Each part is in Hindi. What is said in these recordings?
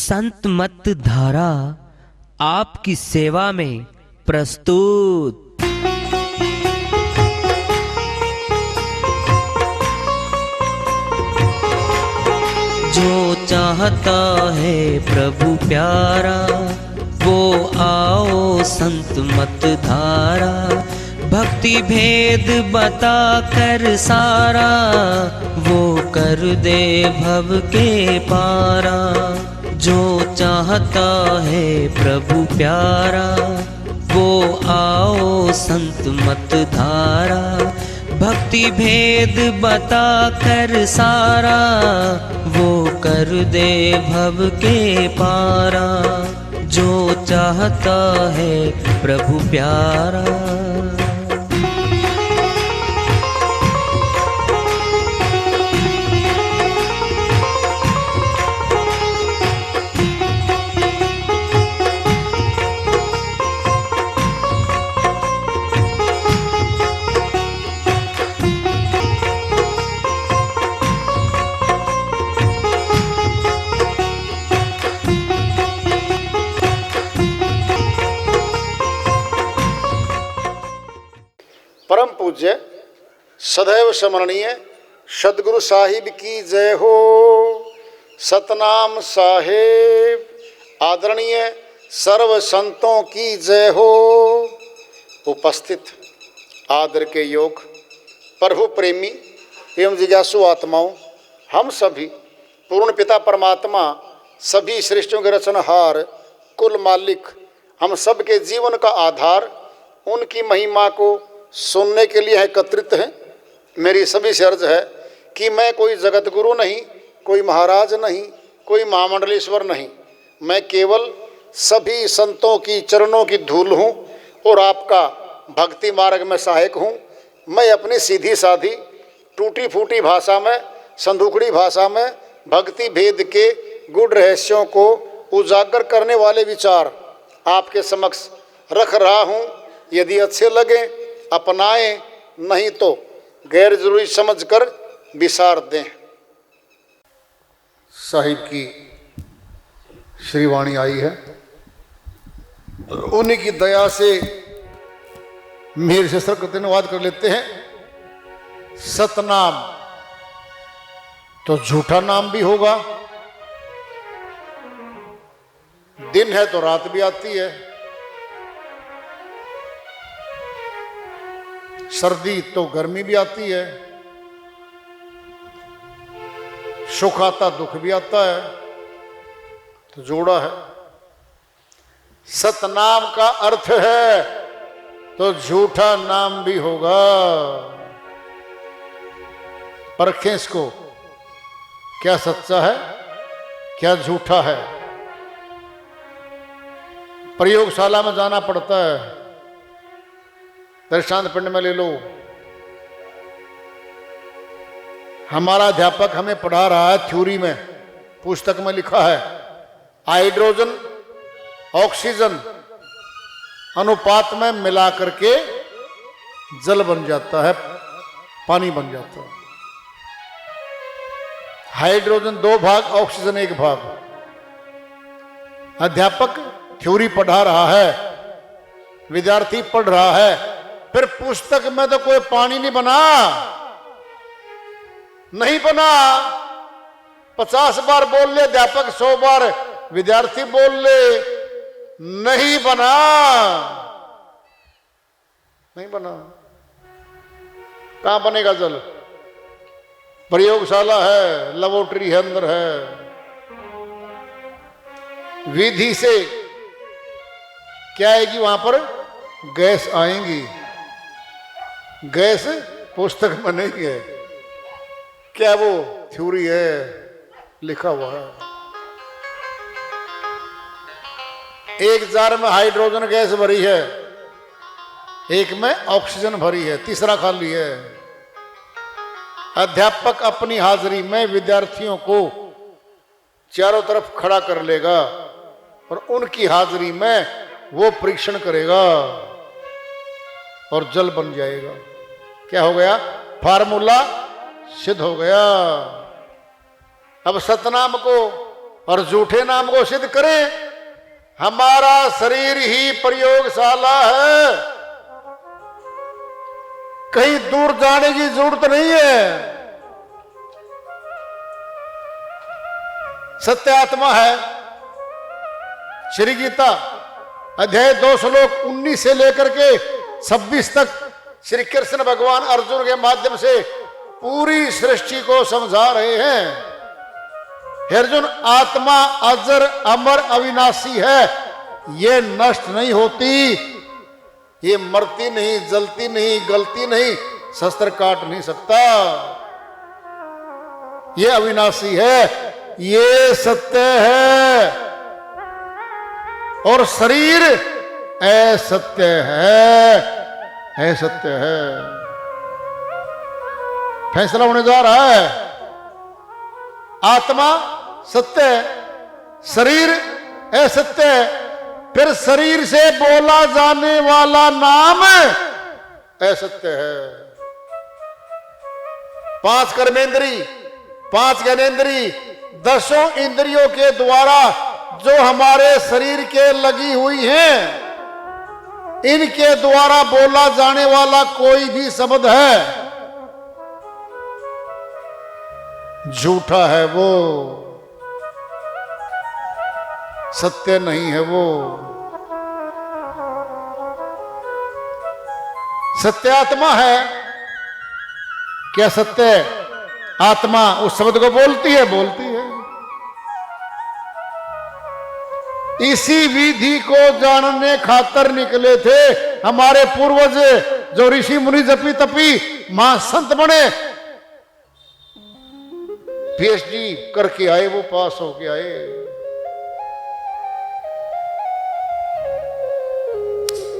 संत मत धारा आपकी सेवा में प्रस्तुत। जो चाहता है प्रभु प्यारा वो आओ संत मत धारा, भक्ति भेद बता कर सारा वो कर दे भव के पारा। जो चाहता है प्रभु प्यारा वो आओ संत मत धारा, भक्ति भेद बता कर सारा वो कर दे भव के पारा। जो चाहता है प्रभु प्यारा। परम पूज्य सदैव स्मरणीय सदगुरु साहिब की जय हो। सतनाम साहेब आदरणीय सर्व संतों की जय हो। उपस्थित आदर के योग प्रभु प्रेमी एवं जिज्ञासु आत्माओं, हम सभी पूर्ण पिता परमात्मा सभी सृष्टियों के रचनहार कुल मालिक हम सब के जीवन का आधार उनकी महिमा को सुनने के लिए एकत्रित हैं। मेरी सभी से अर्ज है कि मैं कोई जगत गुरु नहीं, कोई महाराज नहीं, कोई महामंडलेश्वर नहीं, मैं केवल सभी संतों की चरणों की धूल हूँ और आपका भक्ति मार्ग में सहायक हूँ। मैं अपनी सीधी साधी टूटी फूटी भाषा में, संदूकड़ी भाषा में भक्ति भेद के गुड़ रहस्यों को उजागर करने वाले विचार आपके समक्ष रख रहा हूँ। यदि अच्छे लगे अपनाएं, नहीं तो गैर जरूरी समझकर विसार दें। साहिब की श्रीवाणी आई है, उन्हीं की दया से मेरे से सर करते अनुवाद कर लेते हैं। सतनाम तो झूठा नाम भी होगा, दिन है तो रात भी आती है, सर्दी तो गर्मी भी आती है, सुख आता दुख भी आता है, तो जोड़ा है। सतनाम का अर्थ है तो झूठा नाम भी होगा। परखें इसको, क्या सच्चा है क्या झूठा है। प्रयोगशाला में जाना पड़ता है। दृष्टांत पिंड में ले लो, हमारा अध्यापक हमें पढ़ा रहा है थ्योरी में, पुस्तक में लिखा है हाइड्रोजन ऑक्सीजन अनुपात में मिला करके जल बन जाता है, पानी बन जाता है। हाइड्रोजन 2 भाग, ऑक्सीजन 1 भाग। अध्यापक थ्योरी पढ़ा रहा है, विद्यार्थी पढ़ रहा है, फिर पुस्तक में तो कोई पानी नहीं बना, नहीं बना। 50 बार बोल ले अध्यापक, 100 बार विद्यार्थी बोल ले, नहीं बना, नहीं बना। कहां बनेगा जल? प्रयोगशाला है, लेबोरेटरी है, अंदर है। विधि से क्या आएगी वहां पर? गैस आएंगी। गैस पुस्तक में नहीं है, क्या वो थ्योरी है, लिखा हुआ है। एक जार में हाइड्रोजन गैस भरी है, एक में ऑक्सीजन भरी है, तीसरा खाली है। अध्यापक अपनी हाजिरी में विद्यार्थियों को चारों तरफ खड़ा कर लेगा और उनकी हाजिरी में वो परीक्षण करेगा और जल बन जाएगा। क्या हो गया? फार्मूला सिद्ध हो गया। अब सतनाम को और झूठे नाम को सिद्ध करें। हमारा शरीर ही प्रयोगशाला है, कहीं दूर जाने की जरूरत नहीं है। सत्य आत्मा है। श्री गीता अध्याय 2 श्लोक 19 से लेकर के 26 तक श्री कृष्ण भगवान अर्जुन के माध्यम से पूरी सृष्टि को समझा रहे हैं। हे अर्जुन, आत्मा अजर अमर अविनाशी है, ये नष्ट नहीं होती, ये मरती नहीं, जलती नहीं, गलती नहीं, शस्त्र काट नहीं सकता, ये अविनाशी है, ये सत्य है। और शरीर असत्य है, असत्य है। फैसला होने जा रहा है। आत्मा सत्य है, शरीर असत्य है। फिर शरीर से बोला जाने वाला नाम असत्य है। 5 कर्मेंद्री, 5 ज्ञानेंद्री, 10 इंद्रियों के द्वारा जो हमारे शरीर के लगी हुई हैं, इनके द्वारा बोला जाने वाला कोई भी शब्द है, झूठा है, वो सत्य नहीं है। वो सत्य आत्मा है। क्या सत्य आत्मा उस शब्द को बोलती है? बोलती है। इसी विधि को जानने खातर निकले थे हमारे पूर्वज, जो ऋषि मुनि जपी तपी महासंत बने, पीएचडी करके आए, वो पास होके आए।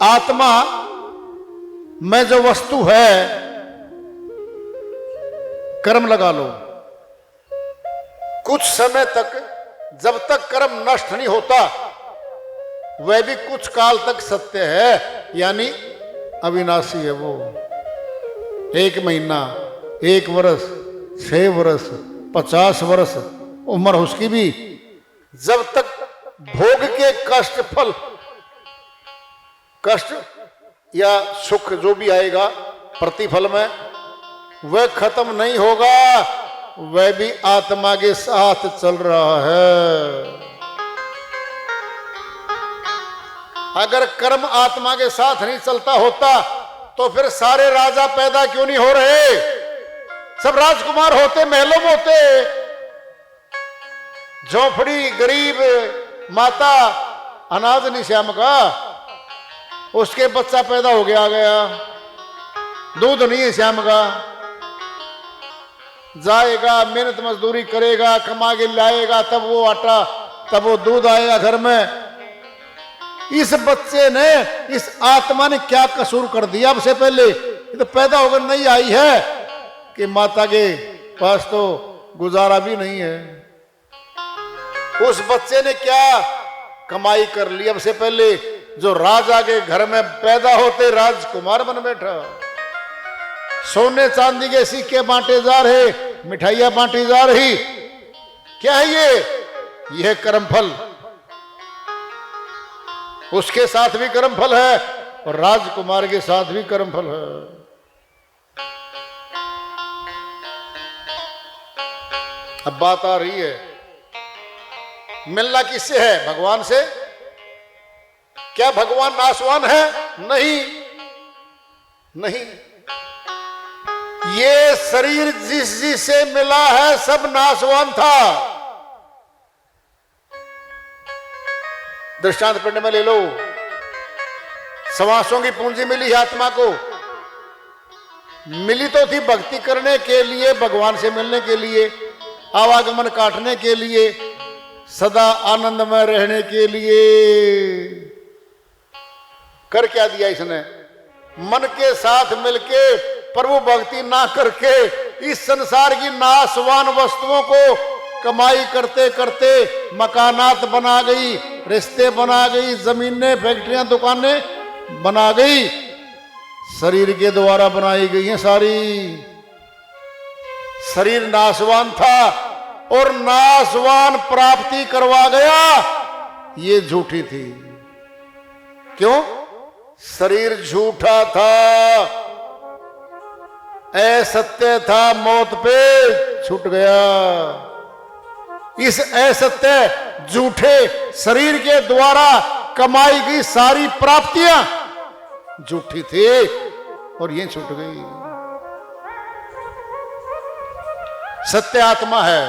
आत्मा में जो वस्तु है, कर्म लगा लो। कुछ समय तक, जब तक कर्म नष्ट नहीं होता, वह भी कुछ काल तक सत्य है, यानी अविनाशी है। वो 1 महीना, 1 वर्ष, 6 वर्ष, 50 वर्ष उम्र उसकी भी, जब तक भोग के कष्ट फल, कष्ट या सुख जो भी आएगा प्रतिफल में, वह खत्म नहीं होगा, वह भी आत्मा के साथ चल रहा है। अगर कर्म आत्मा के साथ नहीं चलता होता तो फिर सारे राजा पैदा क्यों नहीं हो रहे? सब राजकुमार होते, महलों में होते। झोपड़ी, गरीब माता, अनाज नहीं श्याम का, उसके बच्चा पैदा हो गया, आ गया। दूध नहीं है श्याम का, जाएगा, मेहनत मजदूरी करेगा, कमा के लाएगा, तब वो आटा, तब वो दूध आएगा घर में। इस बच्चे ने, इस आत्मा ने क्या कसूर कर दिया? अब से पहले ये तो पैदा होकर नहीं आई है कि माता के पास तो गुजारा भी नहीं है। उस बच्चे ने क्या कमाई कर ली? अब से पहले जो राजा के घर में पैदा होते राजकुमार बन बैठा। सोने चांदी के सिक्के बांटे जा रहे, मिठाइयां बांटी जा रही। क्या है ये? यह कर्मफल। उसके साथ भी कर्मफल है और राजकुमार के साथ भी कर्मफल है। अब बात आ रही है, मिलना किससे है? भगवान से। क्या भगवान नाशवान है? नहीं, नहीं। ये शरीर जिस जिससे मिला है सब नाशवान था। दृष्टांत पिंड में ले लो, सवासों की पूंजी मिली है आत्मा को। मिली तो थी भक्ति करने के लिए, भगवान से मिलने के लिए, आवागमन काटने के लिए, सदा आनंद में रहने के लिए। कर क्या दिया इसने? मन के साथ मिलके प्रभु भक्ति ना करके इस संसार की नाशवान वस्तुओं को कमाई करते करते मकानात बना गई, रिश्ते बना गई, जमीनें, फैक्ट्रियां, दुकानें बना गई। शरीर के द्वारा बनाई गई हैं सारी। शरीर नाशवान था, और नाशवान प्राप्ति करवा गया, ये झूठी थी। क्यों? शरीर झूठा था, असत्य था, मौत पे छूट गया। इस असत्य झूठे शरीर के द्वारा कमाई गई सारी प्राप्तियां झूठी थी और ये छूट गई। सत्य आत्मा है,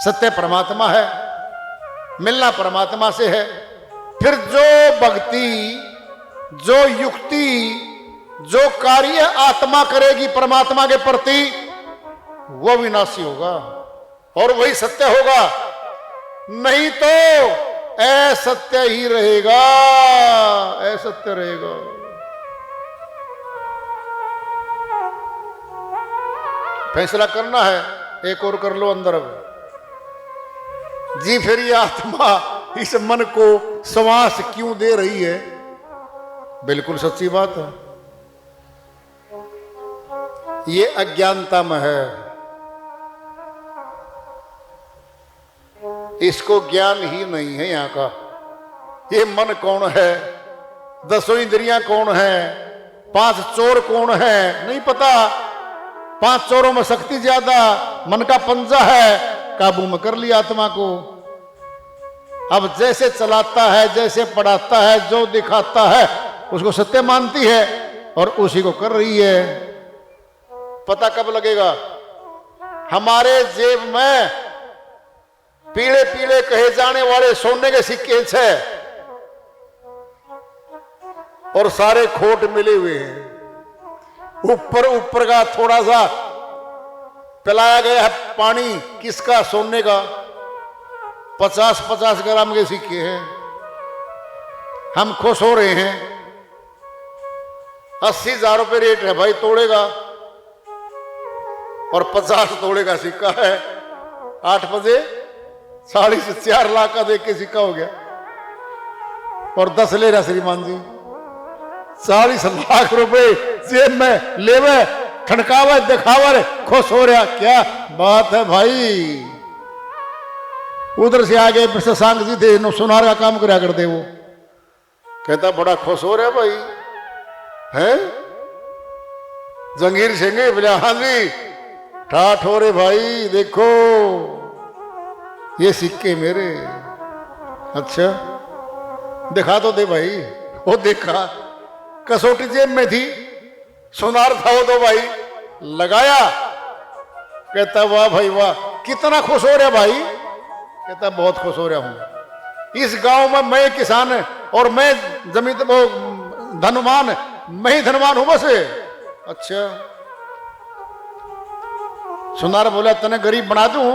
सत्य परमात्मा है, मिलना परमात्मा से है। फिर जो भक्ति, जो युक्ति, जो कार्य आत्मा करेगी परमात्मा के प्रति, वो विनाशी होगा और वही सत्य होगा, नहीं तो असत्य ही रहेगा, असत्य रहेगा। फैसला करना है, एक और कर लो अंदर जी। फिर ये आत्मा इस मन को श्वास क्यों दे रही है? बिल्कुल सच्ची बात है, ये अज्ञानता में है। इसको ज्ञान ही नहीं है यहाँ का। ये मन कौन है, 10 इंद्रियां कौन है, 5 चोर कौन है, नहीं पता। 5 चोरों में शक्ति ज्यादा, मन का पंजा है, काबू में कर लिया आत्मा को। अब जैसे चलाता है, जैसे पढ़ाता है, जो दिखाता है उसको सत्य मानती है और उसी को कर रही है। पता कब लगेगा? हमारे जेब में पीले पीले कहे जाने वाले सोने के सिक्के हैं और सारे खोट मिले हुए हैं। ऊपर ऊपर का थोड़ा सा पिलाया गया है पानी, किसका? सोने का। 50-50 ग्राम के सिक्के हैं। हम खुश हो रहे हैं, 80,000 रुपये रेट है भाई, तोड़ेगा और 50 तोड़े का सिक्का है। 8 बजे 4.5 लाख का देख के सिक्का हो गया और 10 ले रहा श्रीमान जी। 40 लाख रुपए जेब में लेवे, ठनकावे, दिखावे, खुश हो रहा। क्या बात है भाई। उधर से आगे प्रशांत जी थे, नो सुनार का काम करा कर दे। वो कहता बड़ा खुश हो रहा भाई है। जंगीर सिंह बोले हाँ जी, ठाठ हो रहे भाई, देखो ये सिक्के मेरे। अच्छा दिखा तो दे भाई। वो देखा, कसौटी जेब में थी, सुनार था वो तो भाई। लगाया, कहता वाह भाई वाह, कितना खुश हो रहा भाई। कहता बहुत खुश हो रहा हूं। इस गांव में मैं किसान और मैं जमीन वो धनवान, मैं ही धनवान हूं बस। अच्छा। सुनार बोला तने गरीब बना दूं?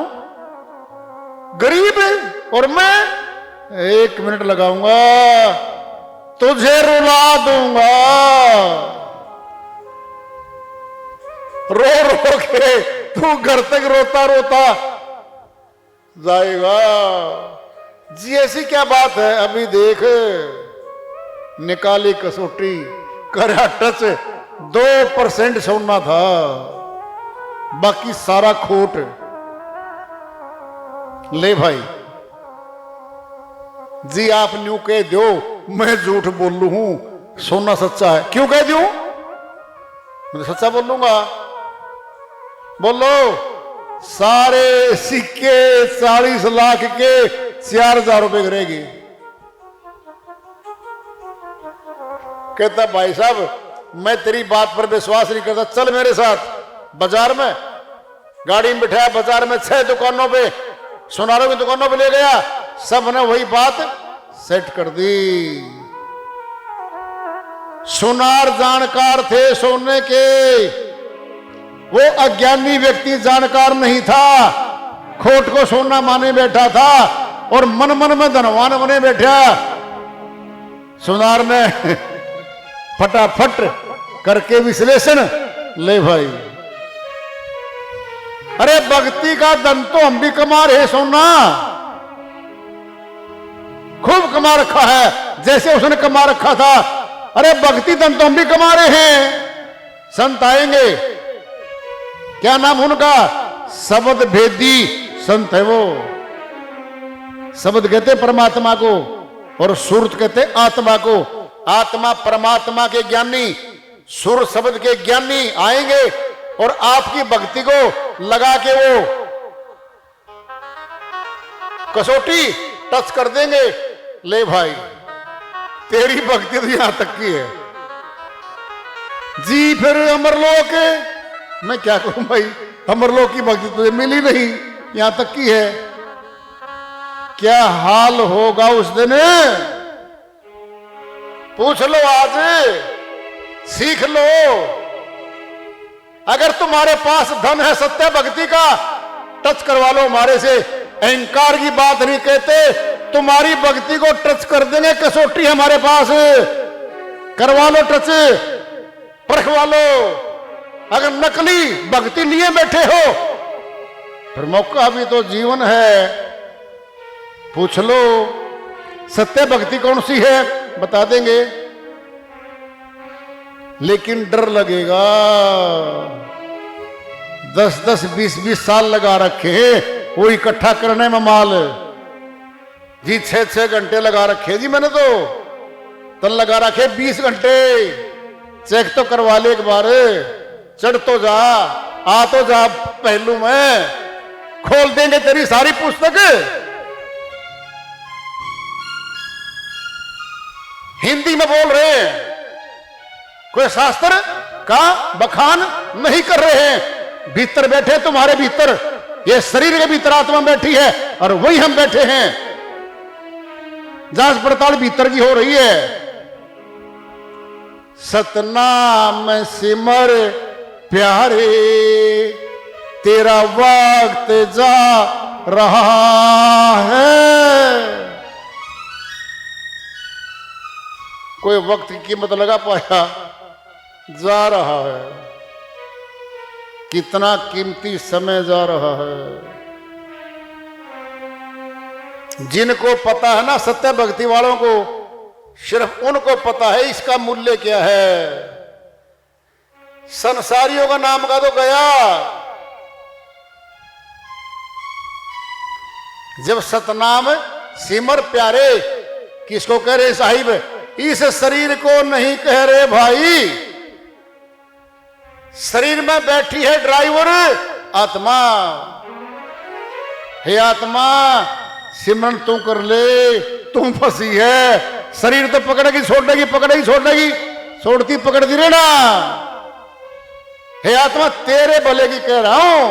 गरीब और मैं 1 मिनट लगाऊंगा, तुझे रुला दूंगा। रो रो के तू घर तक रोता रोता जाएगा। जी ऐसी क्या बात है? अभी देख, निकाली कसौटी, करा टच, 2% सोना था, बाकी सारा खोट। ले भाई जी, आप न्यू कह दो मैं झूठ बोल लू हूं, सोना सच्चा है। क्यों कह दूं? मैं सच्चा बोल लूंगा। बोलो। सारे सिक्के 40 लाख के 4,000 रुपए करेगी। कहता भाई साहब मैं तेरी बात पर विश्वास नहीं करता, चल मेरे साथ बाजार में। गाड़ी में बिठाया, बाजार में 6 दुकानों पे, सुनारों की दुकानों पे ले गया। सब ने वही बात सेट कर दी। सुनार जानकार थे सोने के, वो अज्ञानी व्यक्ति जानकार नहीं था, खोट को सोना माने बैठा था और मन मन में धनवान बने बैठा। सुनार ने फटाफट करके विश्लेषण, ले भाई अरे भक्ति का धन तो हम भी कमा रहे, सोना खूब कमा रखा है जैसे उसने कमा रखा था। अरे भक्ति धन तो हम भी कमा रहे हैं। संत आएंगे, क्या नाम उनका? शब्द भेदी संत है वो। शब्द कहते परमात्मा को और सुरत कहते आत्मा को। आत्मा परमात्मा के ज्ञानी, सुर शब्द के ज्ञानी आएंगे और आपकी भक्ति को लगा के वो कसौटी टच कर देंगे। ले भाई तेरी भक्ति तो यहां तक की है जी, फिर अमरलोक मैं क्या करूं भाई, अमरलोक की भक्ति तुझे मिली नहीं, यहां तक की है। क्या हाल होगा उस दिन पूछ लो, आज सीख लो। अगर तुम्हारे पास धन है सत्य भक्ति का, टच करवा लो हमारे से। अहंकार की बात नहीं कहते, तुम्हारी भक्ति को टच कर देंगे। कसौटी हमारे पास, करवा लो टच, परखवा लो। अगर नकली भक्ति लिए बैठे हो फिर मौका भी तो जीवन है, पूछ लो। सत्य भक्ति कौन सी है बता देंगे, लेकिन डर लगेगा। 10-10, 20-20 साल लगा रखे हैं वो इकट्ठा करने में माल जी। 6-6 घंटे लगा रखे जी मैंने तो लगा रखे 20 घंटे। चेक तो करवा ले एक बार, चढ़ तो जा, आ तो जा पहलू में, खोल देंगे तेरी सारी पुस्तक। हिंदी में बोल रहे हैं, कोई शास्त्र का बखान नहीं कर रहे हैं। भीतर बैठे तुम्हारे भीतर, ये शरीर के भीतर आत्मा बैठी है और वही हम बैठे हैं। जांच पड़ताल भीतर की हो रही है। सतनाम सिमर प्यारे, तेरा वक्त जा रहा है। कोई वक्त की कीमत लगा पाया, जा रहा है। कितना कीमती समय जा रहा है। जिनको पता है ना सत्य भक्ति वालों को, सिर्फ उनको पता है इसका मूल्य क्या है। संसारियों का नाम का तो गया। जब सतनाम सिमर प्यारे, किसको कह रहे साहिब, इस शरीर को नहीं कह रहे भाई। शरीर में बैठी है ड्राइवर आत्मा। हे आत्मा सिमरन तू कर ले, तू फंसी है। शरीर तो पकड़ेगी छोड़ेगी, पकड़ेगी छोड़ेगी, छोड़ती पकड़ती रहना। हे आत्मा तेरे भले की कह रहा हूं,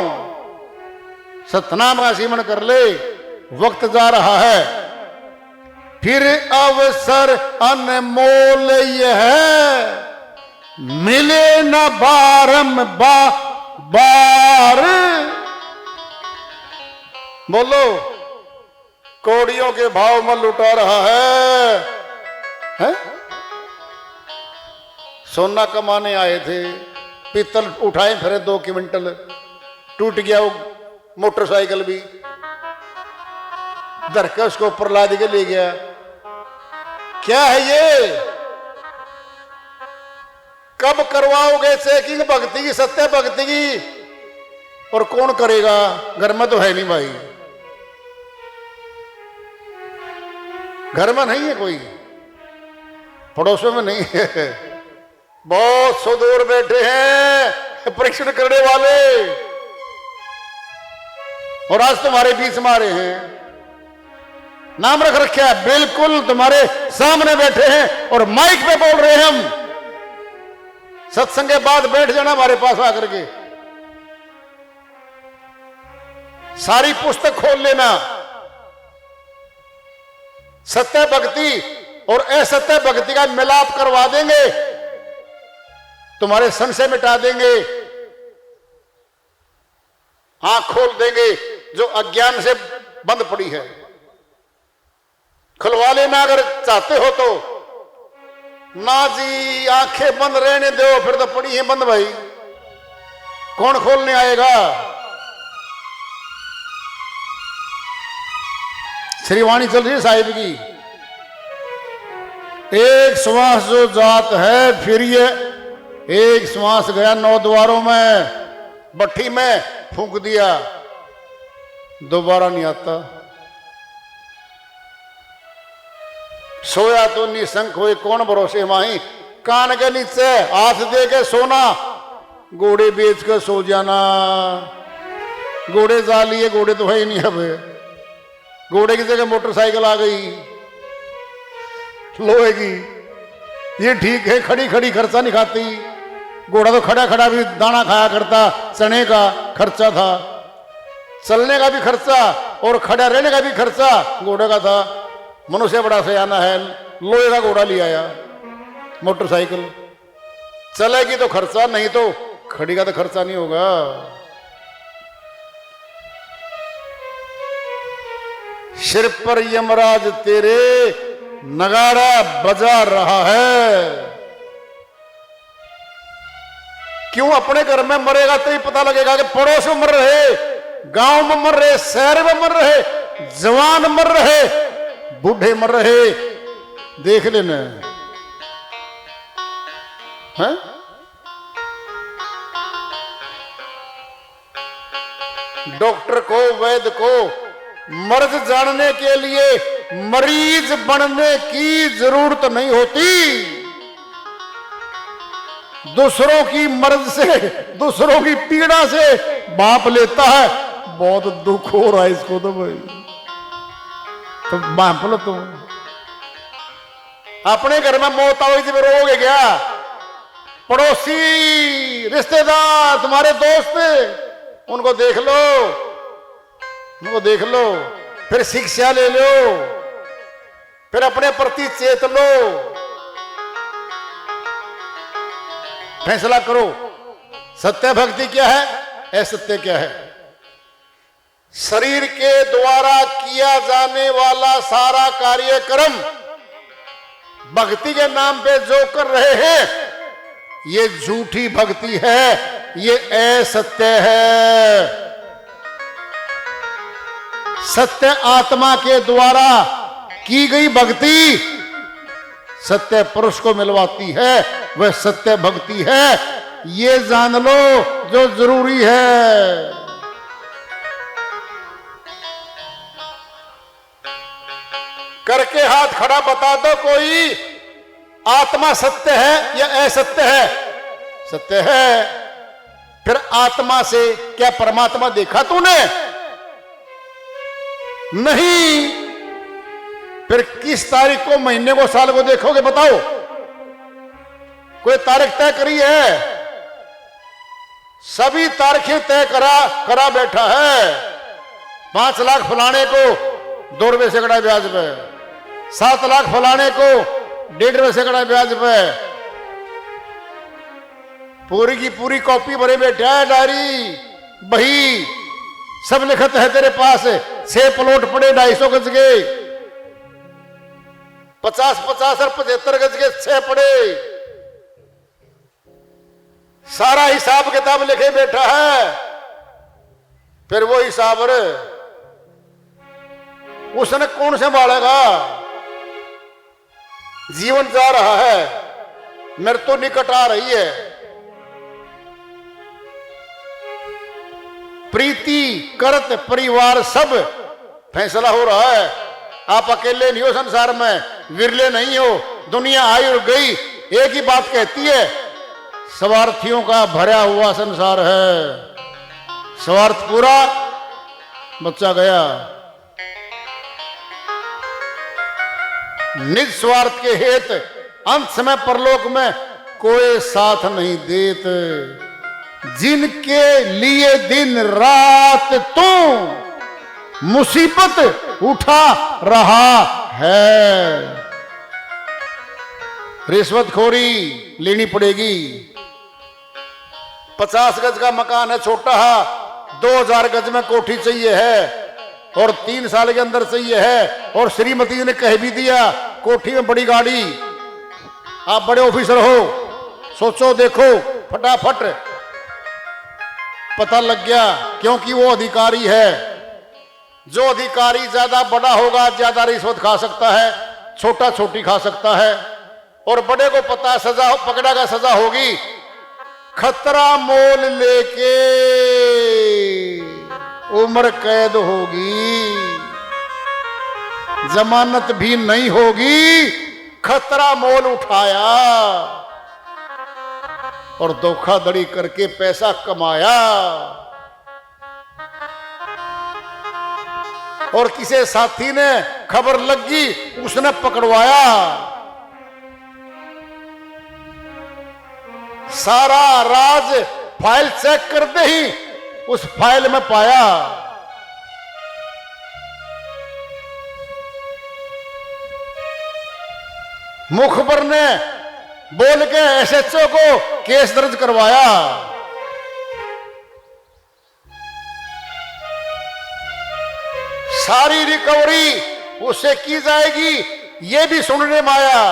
सतनाम का सिमरन कर ले, वक्त जा रहा है। फिर अवसर अनमोल यह है, मिले न बार। बोलो कौड़ियों के भाव में लुटा रहा है? सोना कमाने आए थे, पीतल उठाए फिर 2 क्विंटल, टूट गया वो मोटरसाइकिल भी, धर के उसको ऊपर लाद के ले गया। क्या है ये? कब करवाओगे चेकिंग भक्ति की, सत्य भक्ति की? और कौन करेगा? घर में तो है नहीं भाई, घर में नहीं है कोई, पड़ोसों में नहीं है। बहुत सुदूर बैठे हैं परीक्षण करने वाले, और आज तुम्हारे बीच में आ रहे हैं। नाम रख रखा है, बिल्कुल तुम्हारे सामने बैठे हैं और माइक पे बोल रहे हैं हम। सत्संग के बाद बैठ जाना हमारे पास आकर के, सारी पुस्तक खोल लेना। सत्य भक्ति और असत्य भक्ति का मिलाप करवा देंगे, तुम्हारे संशय मिटा देंगे, आंख खोल देंगे जो अज्ञान से बंद पड़ी है। खुलवा लेना अगर चाहते हो तो। ना जी आंखें बंद रहने दो, फिर तो पड़ी है बंद भाई, कौन खोलने आएगा? श्रीवाणी चल रही है साहिब की। एक श्वास जो जात है, फिर ये एक श्वास गया 9 द्वारों में, भट्ठी में फूंक दिया, दोबारा नहीं आता। सोया तो निशंक हुए कौन भरोसे माही, कान के नीचे हाथ दे के सोना, घोड़े बेच कर सो जाना। घोड़े जा लिए, घोड़े तो है ही नहीं अब, घोड़े की जगह मोटरसाइकिल आ गई लोहे की। ये ठीक है, खड़ी खड़ी खर्चा नहीं खाती। घोड़ा तो खड़ा खड़ा भी दाना खाया करता, चने का खर्चा था, चलने का भी खर्चा और खड़ा रहने का भी खर्चा घोड़े का था। मनुष्य बड़ा सयाना है, लोहे का घोड़ा ले आया, मोटरसाइकिल। चलेगी तो खर्चा, नहीं तो खड़ी का तो खर्चा नहीं होगा। सिर पर यमराज तेरे नगाड़ा बजा रहा है। क्यों? अपने घर में मरेगा तो ही पता लगेगा कि पड़ोस में मर रहे, गांव में मर रहे, शहर में मर रहे, जवान मर रहे, बूढ़े मर रहे, देख लेना है। डॉक्टर को, वैद्य को मर्ज जानने के लिए मरीज बनने की जरूरत नहीं होती। दूसरों की मर्ज से, दूसरों की पीड़ा से बाप लेता है। बहुत दुख हो रहा है इसको तो भाई, तो बाप लो तुम। अपने घर में मौत आओ जी, रोगे क्या? पड़ोसी, रिश्तेदार, तुम्हारे दोस्त, उनको देख लो, उनको देख लो, फिर शिक्षा ले लो, फिर अपने प्रति चेत लो, फैसला करो। सत्य भक्ति क्या है, असत्य क्या है? शरीर के द्वारा किया जाने वाला सारा कार्यक्रम भक्ति के नाम पे जो कर रहे हैं, ये झूठी भक्ति है, ये असत्य है। सत्य आत्मा के द्वारा की गई भक्ति सत्य पुरुष को मिलवाती है, वह सत्य भक्ति है। ये जान लो जो जरूरी है। करके हाथ खड़ा बता दो कोई, आत्मा सत्य है या असत्य है? सत्य है। फिर आत्मा से क्या परमात्मा देखा तूने? नहीं। फिर किस तारीख को, महीने को, साल को देखोगे बताओ? कोई तारीख तय करी है? सभी तारीखें तय करा बैठा है। 5 लाख फलाने को 2 रुपये सैकड़ा ब्याज पे, 7 लाख फलाने को 1.5 रुपये सैकड़ा ब्याज पे, पूरी की पूरी कॉपी भरे बैठा है, डायरी, बही, सब लिखत है तेरे पास। 6 प्लॉट पड़े 250 गज के, 50-50 और 75 गज के 6 पड़े, सारा हिसाब किताब लिखे बैठा है। फिर वो हिसाब उसने कौन संभालेगा? जीवन जा रहा है, मृत्यु निकट आ रही है। प्रीति करत परिवार सब फैसला हो रहा है। आप अकेले नहीं हो संसार में, विरले नहीं हो। दुनिया आई और गई, एक ही बात कहती है, स्वार्थियों का भरा हुआ संसार है। स्वार्थ पूरा, बच्चा गया। निस्वार्थ के हेत अंत समय परलोक में कोई साथ नहीं देत। जिनके लिए दिन रात तू मुसीबत उठा रहा है, रिश्वतखोरी लेनी पड़ेगी। 50 गज का मकान है छोटा है, 2000 गज में कोठी चाहिए है और 3 साल के अंदर चाहिए है। और श्रीमती ने कह भी दिया कोठी में बड़ी गाड़ी। आप बड़े ऑफिसर हो, सोचो देखो, फटाफट पता लग गया, क्योंकि वो अधिकारी है। जो अधिकारी ज्यादा बड़ा होगा ज्यादा रिश्वत खा सकता है, छोटा छोटी खा सकता है। और बड़े को पता सजा पकड़ा का सजा होगी, खतरा मोल लेके उम्र कैद होगी, जमानत भी नहीं होगी, खतरा मोल उठाया और धोखाधड़ी करके पैसा कमाया और किसी साथी ने खबर लगी, उसने पकड़वाया, सारा राज फाइल चेक करते ही उस फाइल में पाया। मुखबर ने बोल के एसएचओ को केस दर्ज करवाया। सारी रिकवरी उससे की जाएगी, ये भी सुनने में आया।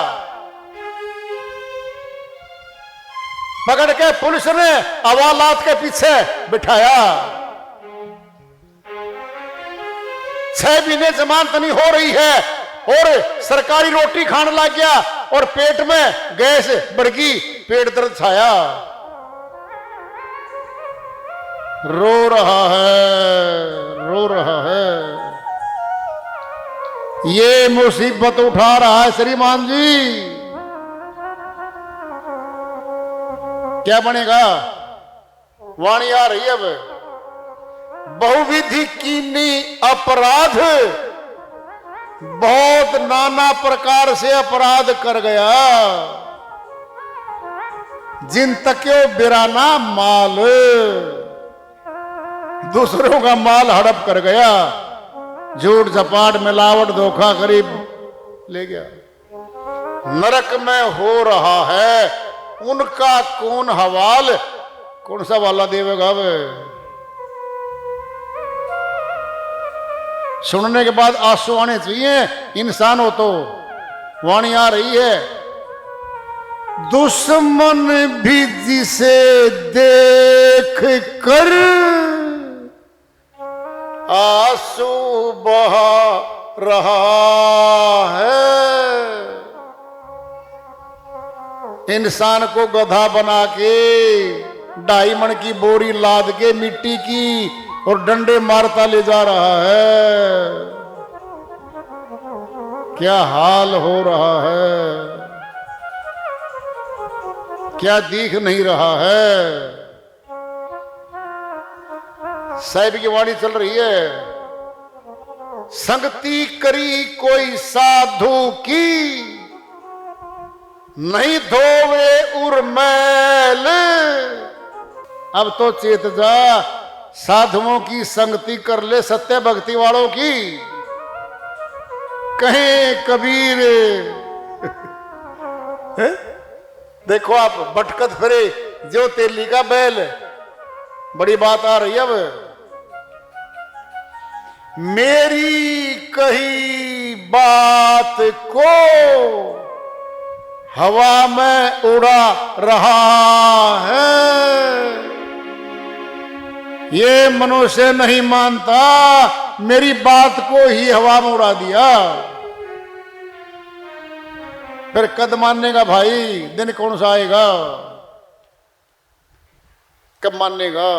पकड़ के पुलिस ने हवालात के पीछे बिठाया। 6 महीने जमानत नहीं हो रही है और सरकारी रोटी खाने लग गया और पेट में गैस बढ़ गई, पेट दर्द छाया, रो रहा है, रो रहा है। ये मुसीबत उठा रहा है श्रीमान जी। क्या बनेगा? वाणी आ रही है अब। बहुविधि कीनी अपराध, बहुत नाना प्रकार से अपराध कर गया, जिन तक्यो बिराना माल, दूसरों का माल हड़प कर गया, झूठ झपाट मिलावट धोखा करीब ले गया। नरक में हो रहा है उनका कौन हवाल, कौन सा वाला देवेगा वे? सुनने के बाद आंसू आने चाहिए, इंसान हो तो। वाणी आ रही है, दुश्मन भी जिसे देख कर आंसू बहा रहा है, इंसान को गधा बना के 2.5 मन की बोरी लाद के मिट्टी की और डंडे मारता ले जा रहा है। क्या हाल हो रहा है, क्या दिख नहीं रहा है। साहिब की वाणी चल रही है, संगति करी कोई साधु की, नहीं धोवे उर्मैल। अब तो चेत जा, साधुओं की संगति कर ले, सत्य भक्ति वालों की। कहे कबीर देखो आप भटकत फिरे जो तेली का बैल। बड़ी बात आ रही है अब। मेरी कही बात को हवा में उड़ा रहा है, ये मनुष्य नहीं मानता, मेरी बात को ही हवा में उड़ा दिया। फिर कद मानेगा भाई, दिन कौन सा आएगा, कब मानेगा?